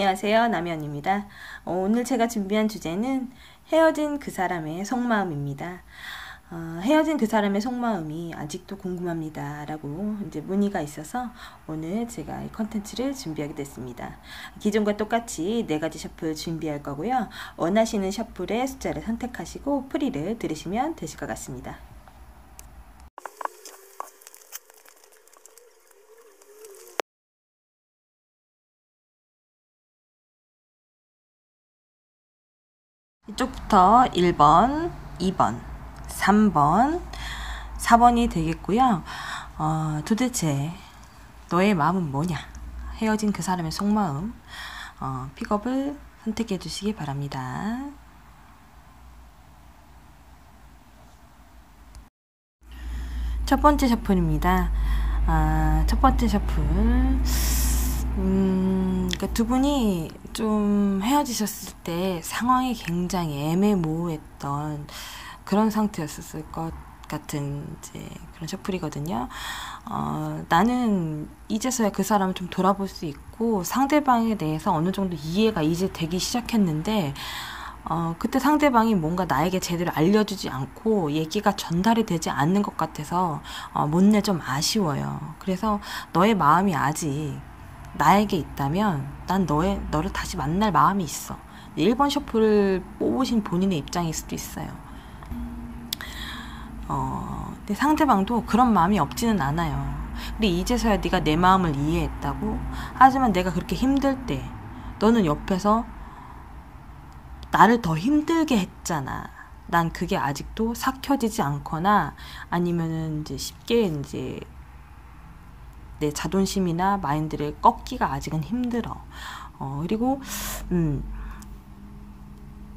안녕하세요. 남현입니다. 오늘 제가 준비한 주제는 헤어진 그 사람의 속마음입니다. 헤어진 그 사람의 속마음이 아직도 궁금합니다 라고 이제 문의가 있어서 오늘 제가 이 컨텐츠를 준비하게 됐습니다. 기존과 똑같이 4가지 셔플 준비할 거고요. 원하시는 셔플의 숫자를 선택하시고 프리를 들으시면 되실 것 같습니다. 이쪽부터 1번, 2번, 3번, 4번이 되겠고요. 도대체 너의 마음은 뭐냐? 헤어진 그 사람의 속마음. 픽업을 선택해 주시기 바랍니다. 첫 번째 셔플입니다. 첫 번째 셔플. 그러니까 두 분이 좀 헤어지셨을 때 상황이 굉장히 애매모호했던 그런 상태였을 것 같은 이제 그런 셔플이거든요. 나는 이제서야 그 사람을 좀 돌아볼 수 있고 상대방에 대해서 어느 정도 이해가 이제 되기 시작했는데 그때 상대방이 뭔가 나에게 제대로 알려주지 않고 얘기가 전달이 되지 않는 것 같아서 못내 좀 아쉬워요. 그래서 너의 마음이 아직 나에게 있다면 난 너를 다시 만날 마음이 있어. 1번 셔플을 뽑으신 본인의 입장일 수도 있어요. 근데 상대방도 그런 마음이 없지는 않아요. 근데 이제서야 네가 내 마음을 이해했다고? 하지만 내가 그렇게 힘들 때 너는 옆에서 나를 더 힘들게 했잖아. 난 그게 아직도 삭혀지지 않거나 아니면은 이제 쉽게 이제 내 자존심이나 마인드를 꺾기가 아직은 힘들어. 그리고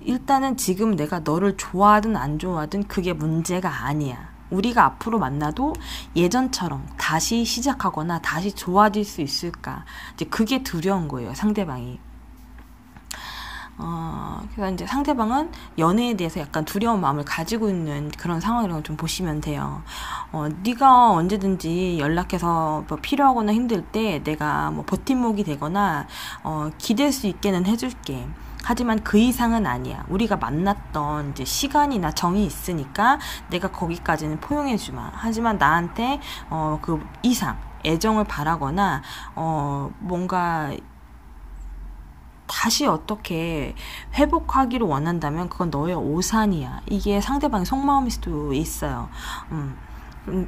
일단은 지금 내가 너를 좋아하든 안 좋아하든 그게 문제가 아니야. 우리가 앞으로 만나도 예전처럼 다시 시작하거나 다시 좋아질 수 있을까? 이제 그게 두려운 거예요, 상대방이. 그래서 이제 상대방은 연애에 대해서 약간 두려운 마음을 가지고 있는 그런 상황이라고 좀 보시면 돼요. 네가 언제든지 연락해서 뭐 필요하거나 힘들 때 내가 뭐 버팀목이 되거나 기댈 수 있게는 해줄게. 하지만 그 이상은 아니야. 우리가 만났던 이제 시간이나 정이 있으니까 내가 거기까지는 포용해주마. 하지만 나한테 그 이상 애정을 바라거나 뭔가 다시 어떻게 회복하기를 원한다면 그건 너의 오산이야. 이게 상대방의 속마음일 수도 있어요.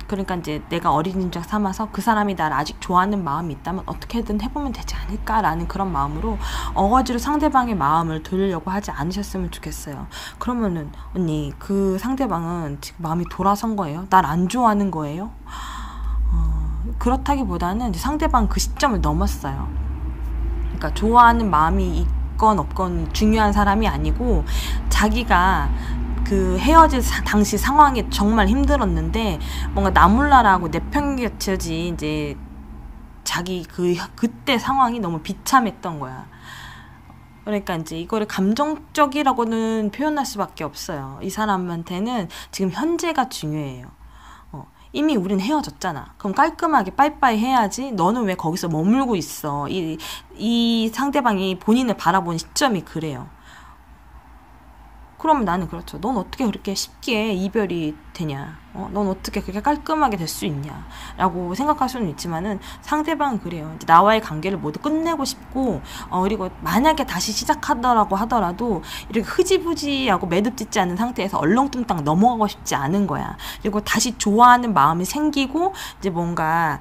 그러니까 이제 내가 어린 적 삼아서 그 사람이 나를 아직 좋아하는 마음이 있다면 어떻게든 해보면 되지 않을까라는 그런 마음으로 어거지로 상대방의 마음을 돌리려고 하지 않으셨으면 좋겠어요. 그러면은 언니 그 상대방은 지금 마음이 돌아선 거예요? 날 안 좋아하는 거예요? 그렇다기보다는 이제 상대방 그 시점을 넘었어요. 그러니까 좋아하는 마음이 있건 없건 중요한 사람이 아니고 자기가 그 헤어질 당시 상황이 정말 힘들었는데 뭔가 나몰라라고 내팽개쳐진 이제 자기 그때 상황이 너무 비참했던 거야. 그러니까 이제 이거를 감정적이라고는 표현할 수밖에 없어요. 이 사람한테는 지금 현재가 중요해요. 이미 우린 헤어졌잖아. 그럼 깔끔하게 빠이빠이 해야지. 너는 왜 거기서 머물고 있어? 이 상대방이 본인을 바라보는 시점이 그래요. 그러면 나는 그렇죠. 넌 어떻게 그렇게 쉽게 이별이 되냐? 넌 어떻게 그렇게 깔끔하게 될 수 있냐? 라고 생각할 수는 있지만은 상대방은 그래요. 이제 나와의 관계를 모두 끝내고 싶고, 그리고 만약에 다시 시작하더라고 하더라도 이렇게 흐지부지하고 매듭짓지 않은 상태에서 얼렁뚱땅 넘어가고 싶지 않은 거야. 그리고 다시 좋아하는 마음이 생기고, 이제 뭔가,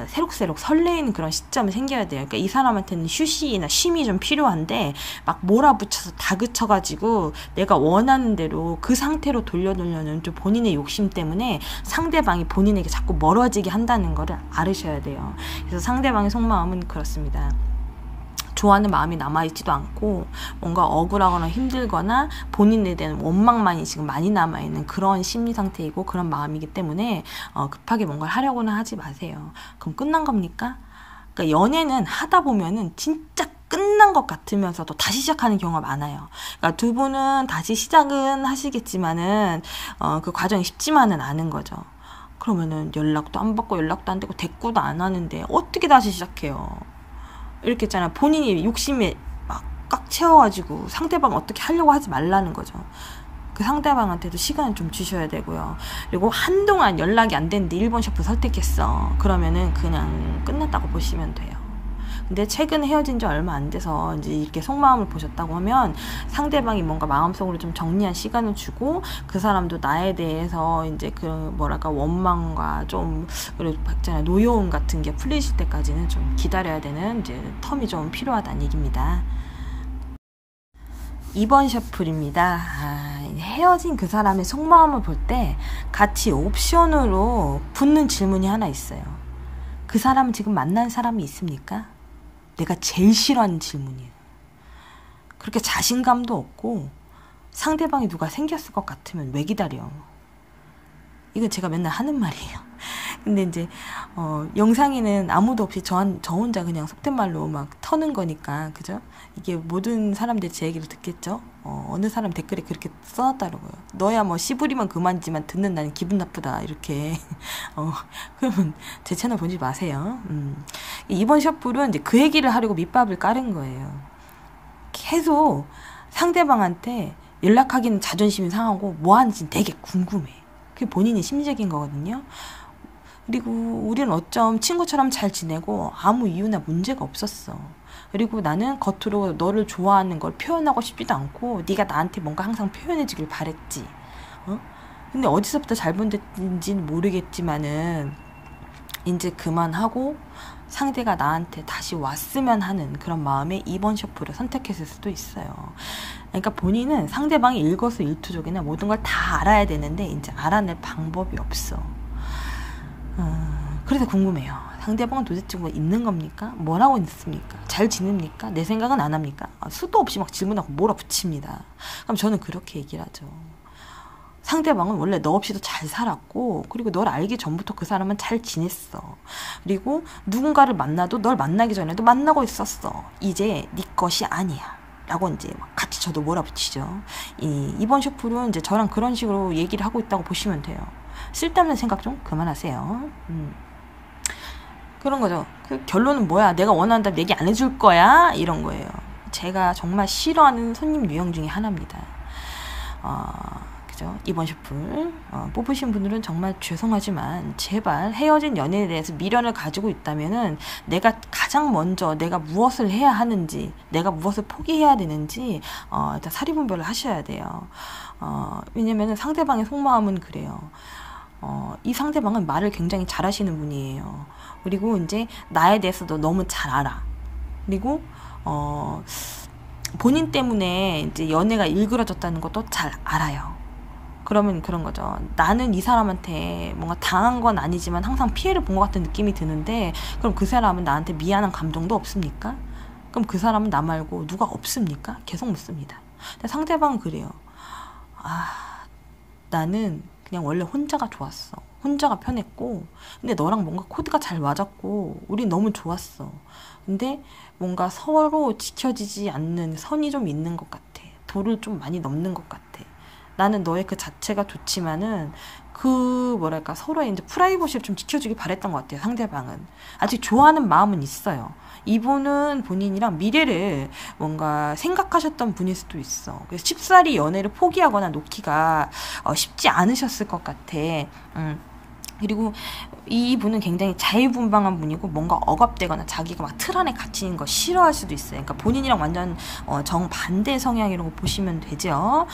새록새록 설레이는 그런 시점이 생겨야 돼요. 그러니까 이 사람한테는 휴식이나 쉼이 좀 필요한데, 막 몰아붙여서 다그쳐가지고, 내가 원하는 대로 그 상태로 돌려놓으려는 좀 본인의 욕심 때문에 상대방이 본인에게 자꾸 멀어지게 한다는 거를 알으셔야 돼요. 그래서 상대방의 속마음은 그렇습니다. 좋아하는 마음이 남아있지도 않고 뭔가 억울하거나 힘들거나 본인에 대한 원망만이 지금 많이 남아있는 그런 심리 상태이고 그런 마음이기 때문에 급하게 뭔가를 하려고는 하지 마세요. 그럼 끝난 겁니까? 그러니까 연애는 하다 보면은 진짜 끝난 것 같으면서도 다시 시작하는 경우가 많아요. 그러니까 두 분은 다시 시작은 하시겠지만은 그 과정이 쉽지만은 않은 거죠. 그러면은 연락도 안 받고 연락도 안 되고 대꾸도 안 하는데 어떻게 다시 시작해요? 이렇게 있잖아. 본인이 욕심에 막 꽉 채워가지고 상대방 어떻게 하려고 하지 말라는 거죠. 그 상대방한테도 시간을 좀 주셔야 되고요. 그리고 한동안 연락이 안 됐는데 1번 셔플 선택했어. 그러면은 그냥 끝났다고 보시면 돼요. 근데 최근에 헤어진 지 얼마 안 돼서 이제 이렇게 속마음을 보셨다고 하면 상대방이 뭔가 마음속으로 좀 정리한 시간을 주고 그 사람도 나에 대해서 이제 그 뭐랄까 원망과 좀 그리고 있잖아요. 노여움 같은 게 풀리실 때까지는 좀 기다려야 되는 이제 텀이 좀 필요하다는 얘기입니다. 2번 셔플입니다. 헤어진 그 사람의 속마음을 볼 때 같이 옵션으로 붙는 질문이 하나 있어요. 그 사람은 지금 만난 사람이 있습니까? 내가 제일 싫어하는 질문이에요. 그렇게 자신감도 없고 상대방이 누가 생겼을 것 같으면 왜 기다려? 이건 제가 맨날 하는 말이에요. 근데 이제 영상에는 아무도 없이 저 혼자 그냥 속된 말로 막 터는 거니까, 그죠? 이게 모든 사람들이 제 얘기를 듣겠죠? 어느 사람 댓글에 그렇게 써놨더라고요. 너야 뭐 씨부리면 그만이지만 듣는 나는 기분 나쁘다, 이렇게. 그러면 제 채널 보지 마세요. 이번 셔플은 이제 그 얘기를 하려고 밑밥을 깔은 거예요. 계속 상대방한테 연락하기는 자존심이 상하고 뭐 하는지 되게 궁금해. 그게 본인의 심적인 거거든요. 그리고 우리는 어쩜 친구처럼 잘 지내고 아무 이유나 문제가 없었어. 그리고 나는 겉으로 너를 좋아하는 걸 표현하고 싶지도 않고 네가 나한테 뭔가 항상 표현해주길 바랬지. 근데 어디서부터 잘못됐는지는 모르겠지만은 이제 그만하고 상대가 나한테 다시 왔으면 하는 그런 마음에 2번 셔플을 선택했을 수도 있어요. 그러니까 본인은 상대방이 일거수일투족이나 모든 걸 다 알아야 되는데 이제 알아낼 방법이 없어. 그래서 궁금해요. 상대방은 도대체 뭐 있는 겁니까? 뭐라고 있습니까? 잘 지냅니까? 내 생각은 안 합니까? 수도 없이 막 질문하고 몰아붙입니다. 그럼 저는 그렇게 얘기를 하죠. 상대방은 원래 너 없이도 잘 살았고, 그리고 널 알기 전부터 그 사람은 잘 지냈어. 그리고 누군가를 만나도 널 만나기 전에도 만나고 있었어. 이제 네 것이 아니야. 라고 이제 같이 저도 몰아붙이죠. 이번 셔플은 이제 저랑 그런 식으로 얘기를 하고 있다고 보시면 돼요. 쓸데없는 생각 좀 그만하세요. 그런 거죠. 그 결론은 뭐야? 내가 원한다면 얘기 안 해줄 거야? 이런 거예요. 제가 정말 싫어하는 손님 유형 중에 하나입니다. 그죠? 이번 셔플 뽑으신 분들은 정말 죄송하지만 제발 헤어진 연애에 대해서 미련을 가지고 있다면은 내가 가장 먼저 내가 무엇을 해야 하는지, 내가 무엇을 포기해야 되는지 일단 사리분별을 하셔야 돼요. 왜냐면은 상대방의 속마음은 그래요. 이 상대방은 말을 굉장히 잘하시는 분이에요. 그리고 이제 나에 대해서도 너무 잘 알아. 그리고 본인 때문에 이제 연애가 일그러졌다는 것도 잘 알아요. 그러면 그런 거죠. 나는 이 사람한테 뭔가 당한 건 아니지만 항상 피해를 본 것 같은 느낌이 드는데, 그럼 그 사람은 나한테 미안한 감정도 없습니까? 그럼 그 사람은 나 말고 누가 없습니까? 계속 묻습니다. 근데 상대방은 그래요. 나는 그냥 원래 혼자가 좋았어. 혼자가 편했고, 근데 너랑 뭔가 코드가 잘 맞았고 우리 너무 좋았어. 근데 뭔가 서로 지켜지지 않는 선이 좀 있는 것 같아. 도를 좀 많이 넘는 것 같아. 나는 너의 그 자체가 좋지만은 그 뭐랄까 서로의 이제 프라이버시를 좀 지켜주길 바랬던 것 같아요. 상대방은 아직 좋아하는 마음은 있어요. 이분은 본인이랑 미래를 뭔가 생각하셨던 분일 수도 있어. 그래서 쉽사리 연애를 포기하거나 놓기가 쉽지 않으셨을 것 같아. 그리고 이분은 굉장히 자유분방한 분이고 뭔가 억압되거나 자기가 막 틀 안에 갇히는 거 싫어할 수도 있어요. 그러니까 본인이랑 완전 정반대 성향이라고 보시면 되죠.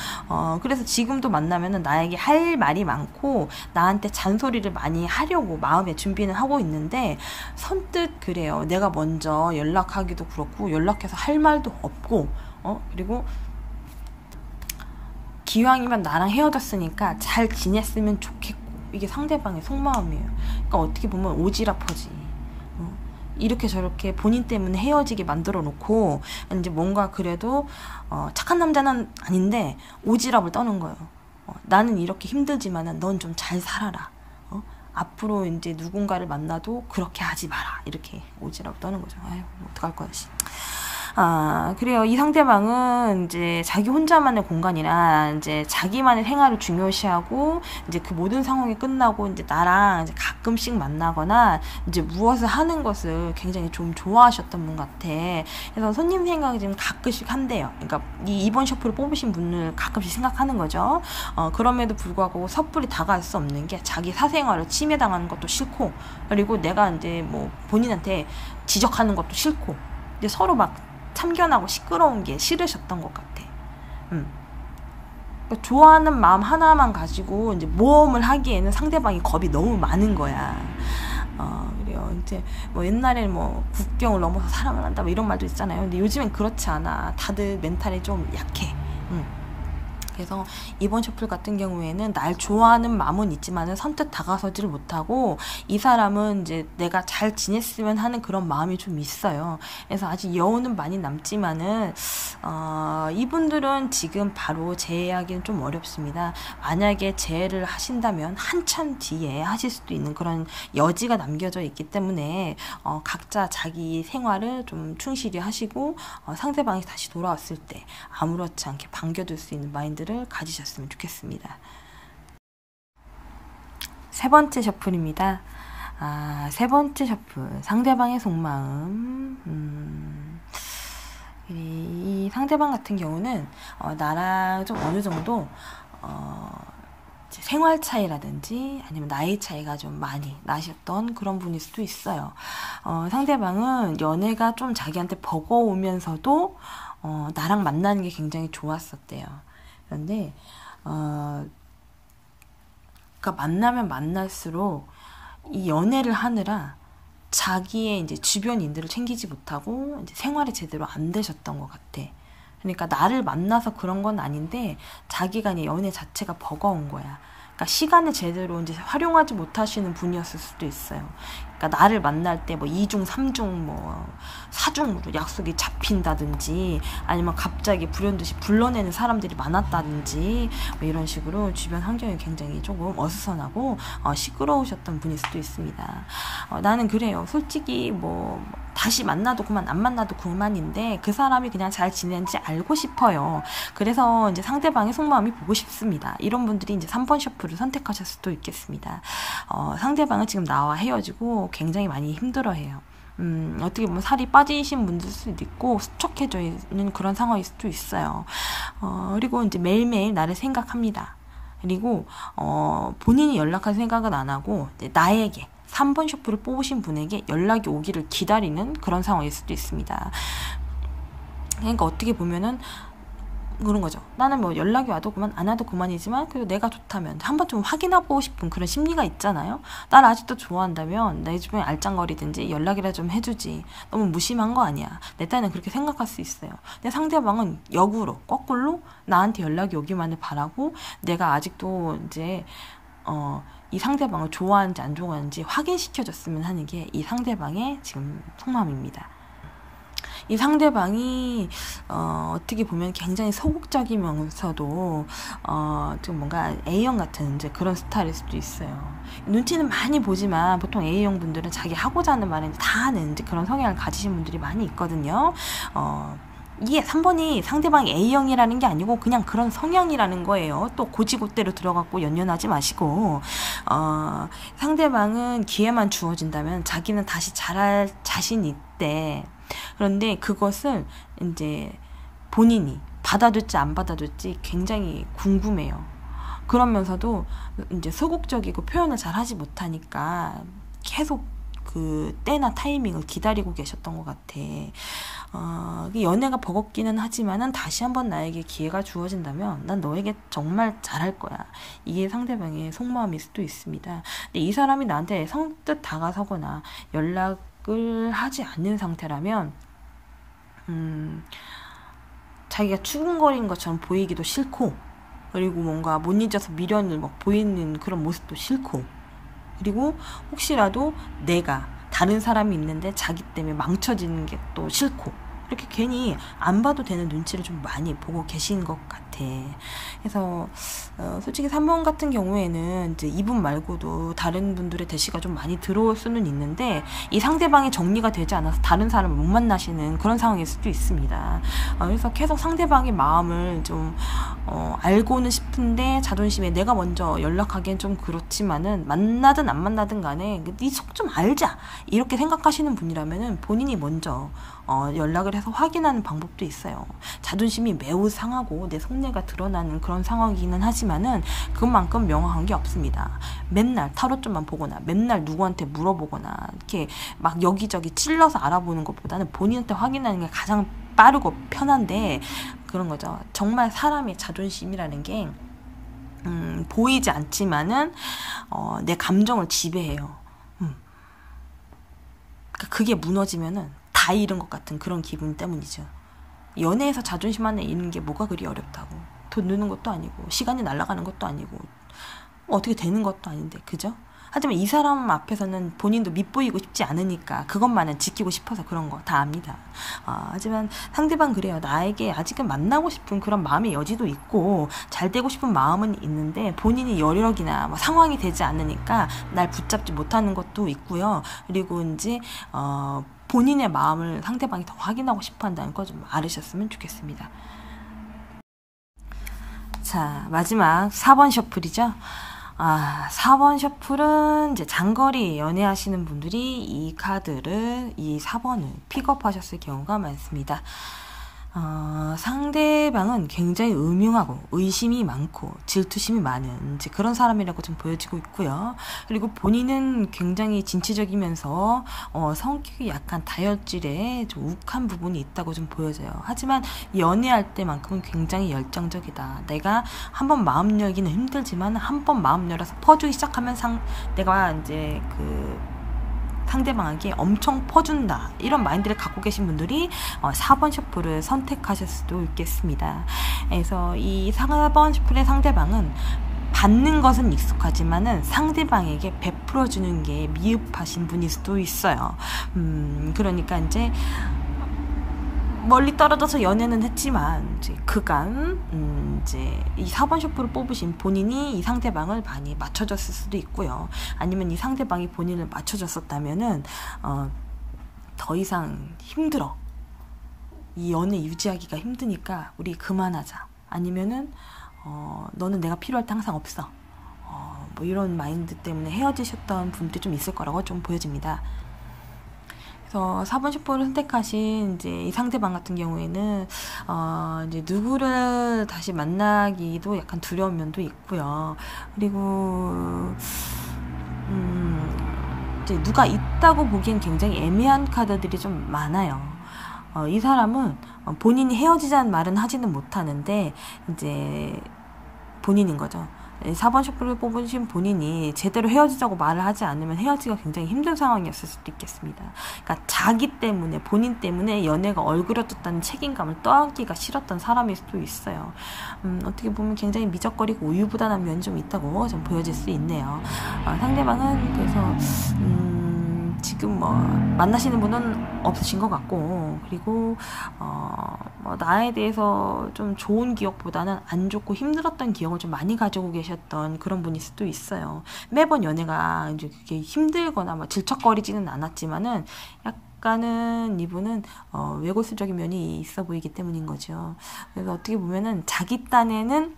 그래서 지금도 만나면은 나에게 할 말이 많고 나한테 잔소리를 많이 하려고 마음의 준비는 하고 있는데 선뜻 그래요. 내가 먼저 연락하기도 그렇고 연락해서 할 말도 없고 그리고 기왕이면 나랑 헤어졌으니까 잘 지냈으면 좋겠고, 이게 상대방의 속마음이에요. 그러니까 어떻게 보면 오지랖퍼지. 이렇게 저렇게 본인 때문에 헤어지게 만들어 놓고 이제 뭔가 그래도 착한 남자는 아닌데 오지랖을 떠는 거예요. 나는 이렇게 힘들지만은 넌 좀 잘 살아라. 앞으로 이제 누군가를 만나도 그렇게 하지 마라. 이렇게 오지랖을 떠는 거죠. 아유, 어떡할 거야, 씨. 그래요. 이 상대방은 이제 자기 혼자만의 공간이나 이제 자기만의 생활을 중요시하고 이제 그 모든 상황이 끝나고 이제 나랑 이제 가끔씩 만나거나 이제 무엇을 하는 것을 굉장히 좀 좋아하셨던 분 같아. 그래서 손님 생각이 지금 가끔씩 한대요. 그러니까 이 2번 셔플을 뽑으신 분을 가끔씩 생각하는 거죠. 그럼에도 불구하고 섣불리 다가갈 수 없는 게 자기 사생활을 침해당하는 것도 싫고, 그리고 내가 이제 뭐 본인한테 지적하는 것도 싫고, 이제 서로 막 참견하고 시끄러운 게 싫으셨던 것 같아. 그러니까 좋아하는 마음 하나만 가지고 이제 모험을 하기에는 상대방이 겁이 너무 많은 거야. 그래요. 이제 뭐 옛날에는 뭐 국경을 넘어서 사랑을 한다 뭐 이런 말도 있잖아요. 근데 요즘엔 그렇지 않아. 다들 멘탈이 좀 약해. 그래서 이번 셔플 같은 경우에는 날 좋아하는 마음은 있지만은 선뜻 다가서지를 못하고, 이 사람은 이제 내가 잘 지냈으면 하는 그런 마음이 좀 있어요. 그래서 아직 여운은 많이 남지만은 이분들은 지금 바로 재회하기는 좀 어렵습니다. 만약에 재회를 하신다면 한참 뒤에 하실 수도 있는 그런 여지가 남겨져 있기 때문에 각자 자기 생활을 좀 충실히 하시고 상대방이 다시 돌아왔을 때 아무렇지 않게 반겨둘 수 있는 마인드를 가지셨으면 좋겠습니다. 세 번째 셔플입니다. 세 번째 셔플, 상대방의 속마음. 이 상대방 같은 경우는 나랑 좀 어느 정도 생활 차이라든지 아니면 나이 차이가 좀 많이 나셨던 그런 분일 수도 있어요. 상대방은 연애가 좀 자기한테 버거우면서도 나랑 만나는 게 굉장히 좋았었대요. 그런데 그러니까 만나면 만날수록 이 연애를 하느라 자기의 이제 주변인들을 챙기지 못하고 이제 생활이 제대로 안 되셨던 것 같아. 그러니까 나를 만나서 그런 건 아닌데 자기가 이제 연애 자체가 버거운 거야. 그러니까 시간을 제대로 이제 활용하지 못하시는 분이었을 수도 있어요. 그러니까 나를 만날 때 뭐 2중, 3중, 뭐 4중으로 약속이 잡힌다든지, 아니면 갑자기 불현듯이 불러내는 사람들이 많았다든지, 뭐 이런 식으로 주변 환경이 굉장히 조금 어수선하고 시끄러우셨던 분일 수도 있습니다. 나는 그래요. 솔직히 뭐 다시 만나도 그만, 안 만나도 그만인데 그 사람이 그냥 잘 지내는지 알고 싶어요. 그래서 이제 상대방의 속마음이 보고 싶습니다. 이런 분들이 이제 3번 셔플을 선택하실 수도 있겠습니다. 상대방은 지금 나와 헤어지고 굉장히 많이 힘들어해요. 어떻게 보면 살이 빠지신 분들 수도 있고 수척해져 있는 그런 상황일 수도 있어요. 그리고 이제 매일매일 나를 생각합니다. 그리고 본인이 연락할 생각은 안 하고 이제 나에게 3번 셔플을 뽑으신 분에게 연락이 오기를 기다리는 그런 상황일 수도 있습니다. 그러니까 어떻게 보면은 그런 거죠. 나는 뭐 연락이 와도 그만, 안 와도 그만이지만 그래도 내가 좋다면 한 번쯤 확인하고 싶은 그런 심리가 있잖아요. 나를 아직도 좋아한다면 내 주변에 알짱거리든지 연락이라 좀 해주지. 너무 무심한 거 아니야. 내 딴에는 그렇게 생각할 수 있어요. 근데 상대방은 역으로, 거꾸로 나한테 연락이 오기만을 바라고, 내가 아직도 이제 이 상대방을 좋아하는지 안 좋아하는지 확인시켜줬으면 하는 게 이 상대방의 지금 속마음입니다. 이 상대방이 어떻게 보면 굉장히 소극적이면서도 좀 뭔가 A형 같은 이제 그런 스타일일 수도 있어요. 눈치는 많이 보지만 보통 A형 분들은 자기 하고자 하는 말은 다 하는 이제 그런 성향을 가지신 분들이 많이 있거든요. 이게 3번이 상대방이 A형이라는 게 아니고 그냥 그런 성향이라는 거예요. 또 고지고대로 들어갖고 연연하지 마시고, 상대방은 기회만 주어진다면 자기는 다시 잘할 자신이 있대. 그런데 그것을 이제 본인이 받아들지 안 받아들지 굉장히 궁금해요. 그러면서도 이제 소극적이고 표현을 잘 하지 못하니까 계속 그 때나 타이밍을 기다리고 계셨던 것 같아. 연애가 버겁기는 하지만은 다시 한번 나에게 기회가 주어진다면 난 너에게 정말 잘할 거야. 이게 상대방의 속마음일 수도 있습니다. 근데 이 사람이 나한테 성뜻 다가서거나 연락을 하지 않는 상태라면 자기가 추궁거린 것처럼 보이기도 싫고, 그리고 뭔가 못 잊어서 미련을 막 보이는 그런 모습도 싫고, 그리고 혹시라도 내가 다른 사람이 있는데 자기 때문에 망쳐지는 게 또 싫고, 이렇게 괜히 안 봐도 되는 눈치를 좀 많이 보고 계신 것 같아. 그래서 솔직히 3번 같은 경우에는 이제 이분 말고도 다른 분들의 대시가 좀 많이 들어올 수는 있는데 이 상대방이 정리가 되지 않아서 다른 사람을 못 만나시는 그런 상황일 수도 있습니다. 그래서 계속 상대방의 마음을 좀 알고는 싶은데 자존심에 내가 먼저 연락하기엔 좀 그렇지만은 만나든 안 만나든 간에 네 속 좀 알자 이렇게 생각하시는 분이라면은 본인이 먼저 연락을 해서 확인하는 방법도 있어요. 자존심이 매우 상하고 내 속내가 드러나는 그런 상황이기는 하지만은 그만큼 명확한 게 없습니다. 맨날 타로점만 보거나 맨날 누구한테 물어보거나 이렇게 막 여기저기 찔러서 알아보는 것보다는 본인한테 확인하는 게 가장 빠르고 편한데 그런 거죠. 정말 사람의 자존심이라는 게 보이지 않지만은 내 감정을 지배해요. 그게 무너지면은 다 잃은 것 같은 그런 기분 때문이죠. 연애에서 자존심 하나 잃는 게 뭐가 그리 어렵다고. 돈 느는 것도 아니고 시간이 날아가는 것도 아니고 어떻게 되는 것도 아닌데 그죠? 하지만 이 사람 앞에서는 본인도 밉보이고 싶지 않으니까 그것만은 지키고 싶어서 그런 거 다 압니다. 하지만 상대방 그래요. 나에게 아직은 만나고 싶은 그런 마음의 여지도 있고 잘 되고 싶은 마음은 있는데 본인이 여력이나 뭐 상황이 되지 않으니까 날 붙잡지 못하는 것도 있고요. 그리고 이제 본인의 마음을 상대방이 더 확인하고 싶어 한다는 거 좀 알으셨으면 좋겠습니다. 자, 마지막 4번 셔플이죠. 4번 셔플은 이제 장거리 연애하시는 분들이 이 카드를, 이 4번을 픽업하셨을 경우가 많습니다. 상대방은 굉장히 음흉하고 의심이 많고 질투심이 많은 이제 그런 사람이라고 좀 보여지고 있고요. 그리고 본인은 굉장히 진취적이면서 성격이 약간 다혈질에 좀 욱한 부분이 있다고 좀 보여져요. 하지만 연애할 때만큼은 굉장히 열정적이다. 내가 한번 마음 열기는 힘들지만 한번 마음 열어서 퍼주기 시작하면 내가 이제 상대방에게 엄청 퍼준다. 이런 마인드를 갖고 계신 분들이 4번 셔플을 선택하실 수도 있겠습니다. 그래서 이 4번 셔플의 상대방은 받는 것은 익숙하지만은 상대방에게 베풀어주는 게 미흡하신 분일 수도 있어요. 그러니까 이제 멀리 떨어져서 연애는 했지만 이제 그간 이제 이 4번 셔플을 뽑으신 본인이 이 상대방을 많이 맞춰줬을 수도 있고요. 아니면 이 상대방이 본인을 맞춰줬었다면은 더 이상 힘들어. 이 연애 유지하기가 힘드니까 우리 그만하자. 아니면은 너는 내가 필요할 때 항상 없어. 뭐 이런 마인드 때문에 헤어지셨던 분들이 좀 있을 거라고 좀 보여집니다. 그래서 4번 셔플을 선택하신 이제 이 상대방 같은 경우에는 이제 누구를 다시 만나기도 약간 두려운 면도 있고요. 그리고 이제 누가 있다고 보기엔 굉장히 애매한 카드들이 좀 많아요. 이 사람은 본인이 헤어지자는 말은 하지는 못하는데 이제 본인인 거죠. 4번 셔플을 뽑으신 본인이 제대로 헤어지자고 말을 하지 않으면 헤어지기가 굉장히 힘든 상황이었을 수도 있겠습니다. 그러니까 자기 때문에, 본인 때문에 연애가 얼그러졌다는 책임감을 떠안기가 싫었던 사람일 수도 있어요. 어떻게 보면 굉장히 미적거리고 우유부단한 면이 좀 있다고 좀 보여질 수 있네요. 상대방은 그래서 지금 뭐 만나시는 분은 없으신 것 같고, 그리고 뭐 나에 대해서 좀 좋은 기억보다는 안 좋고 힘들었던 기억을 좀 많이 가지고 계셨던 그런 분일 수도 있어요. 매번 연애가 이제 그게 힘들거나 뭐 질척거리지는 않았지만은 약간은 이분은 외골수적인 면이 있어 보이기 때문인 거죠. 그래서 어떻게 보면은 자기 딴에는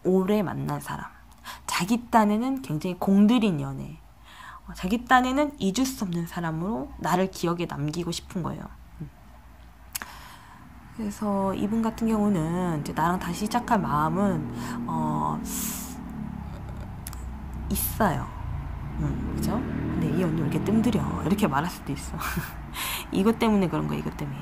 오래 만난 사람, 자기 딴에는 굉장히 공들인 연애, 자기 딴에는 잊을 수 없는 사람으로 나를 기억에 남기고 싶은 거예요. 그래서 이분 같은 경우는 이제 나랑 다시 시작할 마음은 있어요. 그죠? 근데 이 언니 왜 이렇게 뜸들여? 이렇게 말할 수도 있어. 이것 때문에 그런 거야. 이것 때문에.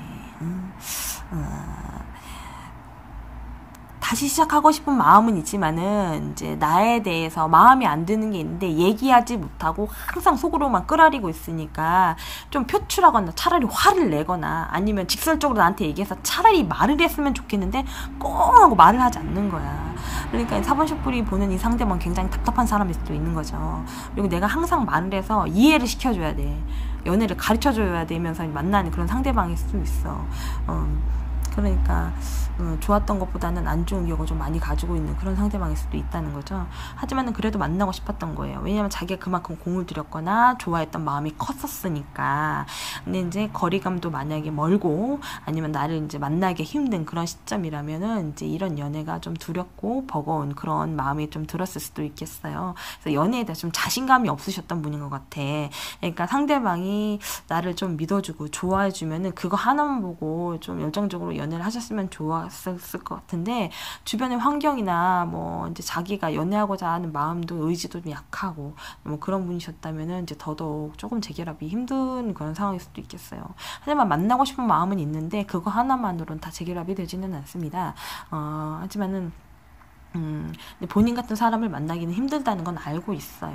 다시 시작하고 싶은 마음은 있지만은 이제 나에 대해서 마음에 안 드는 게 있는데 얘기하지 못하고 항상 속으로만 끓아리고 있으니까 좀 표출하거나 차라리 화를 내거나 아니면 직설적으로 나한테 얘기해서 차라리 말을 했으면 좋겠는데 꽁 하고 말을 하지 않는 거야. 그러니까 4번 슈플이 보는 이 상대방 굉장히 답답한 사람일 수도 있는 거죠. 그리고 내가 항상 말을 해서 이해를 시켜줘야 돼. 연애를 가르쳐줘야 되면서 만나는 그런 상대방일 수도 있어. 그러니까 좋았던 것보다는 안 좋은 기억을 좀 많이 가지고 있는 그런 상대방일 수도 있다는 거죠. 하지만 그래도 만나고 싶었던 거예요. 왜냐면 자기가 그만큼 공을 들였거나 좋아했던 마음이 컸었으니까. 근데 이제 거리감도 만약에 멀고 아니면 나를 이제 만나기 힘든 그런 시점이라면은 이제 이런 연애가 좀 두렵고 버거운 그런 마음이 좀 들었을 수도 있겠어요. 그래서 연애에 대해 좀 자신감이 없으셨던 분인 것 같아. 그러니까 상대방이 나를 좀 믿어주고 좋아해주면은 그거 하나만 보고 좀 열정적으로 연애를 하셨으면 좋았을 것 같은데 주변의 환경이나 뭐 이제 자기가 연애하고자 하는 마음도 의지도 좀 약하고 뭐 그런 분이셨다면은 이제 더더욱 조금 재결합이 힘든 그런 상황일 수도 있겠어요. 하지만 만나고 싶은 마음은 있는데 그거 하나만으로는 다 재결합이 되지는 않습니다. 하지만은 본인 같은 사람을 만나기는 힘들다는 건 알고 있어요.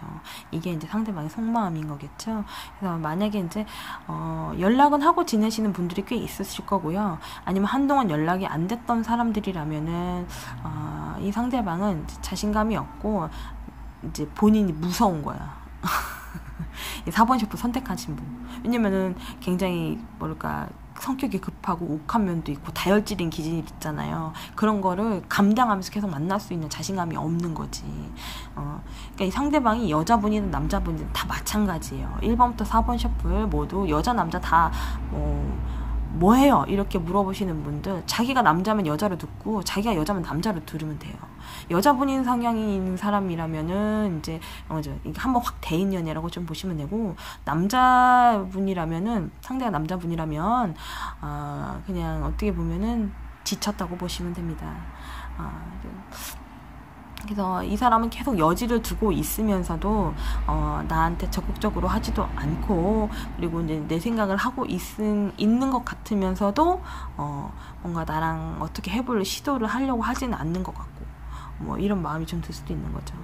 이게 이제 상대방의 속마음인 거겠죠. 그래서 만약에 이제 연락은 하고 지내시는 분들이 꽤 있으실 거고요. 아니면 한동안 연락이 안 됐던 사람들이라면은 이 상대방은 자신감이 없고 이제 본인이 무서운 거야. 4번 셰프 선택하신 분. 왜냐면은 굉장히 뭐랄까 성격이 급하고 욱한 면도 있고 다혈질인 기질이 있잖아요. 그런 거를 감당하면서 계속 만날 수 있는 자신감이 없는 거지. 그러니까 이 상대방이 여자분이든 남자분이든 다 마찬가지예요. 1번부터 4번 셔플 모두 여자 남자 다 뭐 해요? 이렇게 물어보시는 분들 자기가 남자면 여자로 듣고 자기가 여자면 남자로 들으면 돼요. 여자분인 성향인 사람이라면은 이제 한번 확 대인 연애라고 좀 보시면 되고 남자분이라면은 상대가 남자분이라면 그냥 어떻게 보면은 지쳤다고 보시면 됩니다. 그래서 이 사람은 계속 여지를 두고 있으면서도 나한테 적극적으로 하지도 않고 그리고 이제 내 생각을 하고 있는 것 같으면서도 뭔가 나랑 어떻게 해볼 시도를 하려고 하지는 않는 것 같고 뭐 이런 마음이 좀 들 수도 있는 거죠.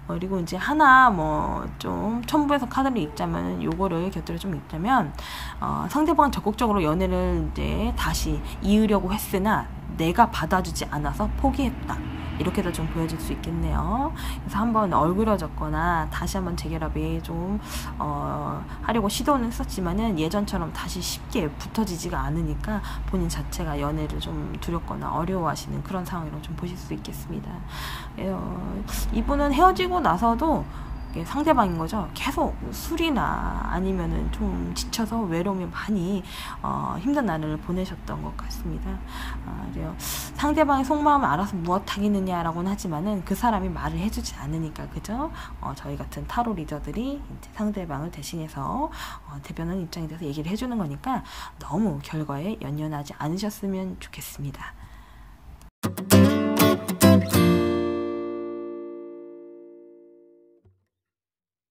그리고 이제 하나 뭐 좀 첨부해서 카드를 읽자면 요거를 곁들여 좀 읽자면 상대방은 적극적으로 연애를 이제 다시 이으려고 했으나 내가 받아주지 않아서 포기했다. 이렇게도 좀 보여질 수 있겠네요. 그래서 한번 얼그러졌거나 다시 한번 재결합이 좀 하려고 시도는 했었지만은 예전처럼 다시 쉽게 붙어지지가 않으니까 본인 자체가 연애를 좀 두렵거나 어려워하시는 그런 상황이라고 좀 보실 수 있겠습니다. 이분은 헤어지고 나서도 상대방인 거죠. 계속 술이나 아니면은 좀 지쳐서 외로움이 많이 힘든 날을 보내셨던 것 같습니다. 그래요. 상대방의 속마음을 알아서 무엇하겠느냐라고는 하지만은 그 사람이 말을 해주지 않으니까 그죠? 저희 같은 타로 리더들이 이제 상대방을 대신해서 대변하는 입장에 대해서 얘기를 해주는 거니까 너무 결과에 연연하지 않으셨으면 좋겠습니다.